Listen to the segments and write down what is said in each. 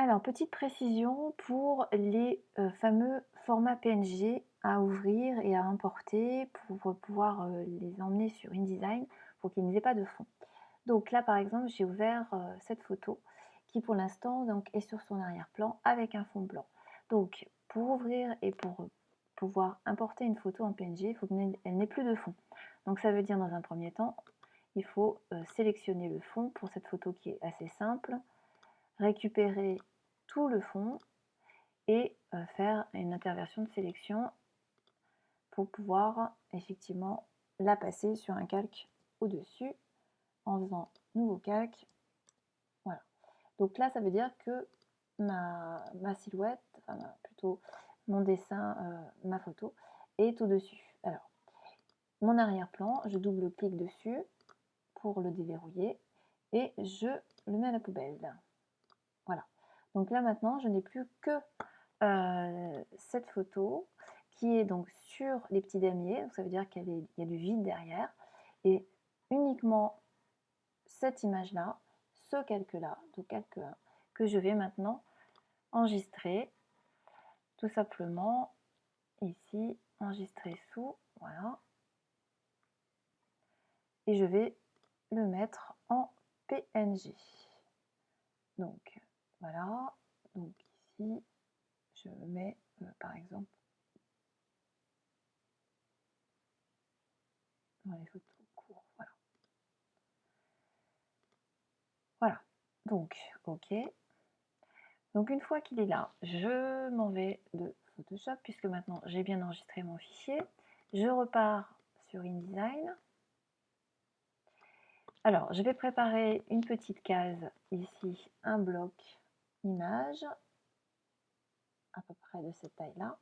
Alors, petite précision pour les fameux formats PNG à ouvrir et à importer pour pouvoir les emmener sur InDesign pour qu'ils n'aient pas de fond. Donc là, par exemple, j'ai ouvert cette photo qui pour l'instant donc est sur son arrière-plan avec un fond blanc. Donc pour ouvrir et pour pouvoir importer une photo en PNG, il faut qu'elle n'ait plus de fond. Donc ça veut dire dans un premier temps, il faut sélectionner le fond pour cette photo qui est assez simple, récupérer tout le fond et faire une interversion de sélection pour pouvoir effectivement la passer sur un calque au-dessus en faisant nouveau calque. Voilà. Donc là, ça veut dire que ma silhouette, enfin plutôt mon dessin, ma photo, est au-dessus. Alors, mon arrière-plan, je double-clique dessus pour le déverrouiller et je le mets à la poubelle. Voilà. Donc là maintenant, je n'ai plus que cette photo qui est donc sur les petits damiers, donc ça veut dire qu'il y a du vide derrière, et uniquement cette image-là, ce calque-là, donc calque 1, que je vais maintenant enregistrer, tout simplement, ici, enregistrer sous, voilà, et je vais le mettre en PNG. Donc, voilà, donc ici, je mets, par exemple, dans les photos courtes, voilà. Voilà, donc, ok. Donc une fois qu'il est là, je m'en vais de Photoshop, puisque maintenant j'ai bien enregistré mon fichier. Je repars sur InDesign. Alors, je vais préparer une petite case ici, un bloc image, à peu près de cette taille-là,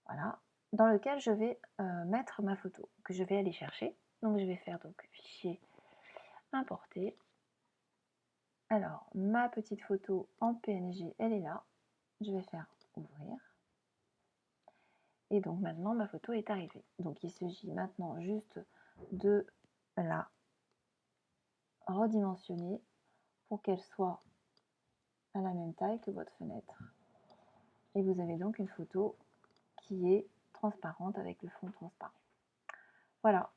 voilà, dans lequel je vais mettre ma photo, que je vais aller chercher. Donc je vais faire donc fichier, importer. Alors, ma petite photo en PNG, elle est là. Je vais faire ouvrir. Et donc maintenant, ma photo est arrivée. Donc il s'agit maintenant juste de la redimensionner pour qu'elle soit à la même taille que votre fenêtre. Et vous avez donc une photo qui est transparente avec le fond transparent. Voilà,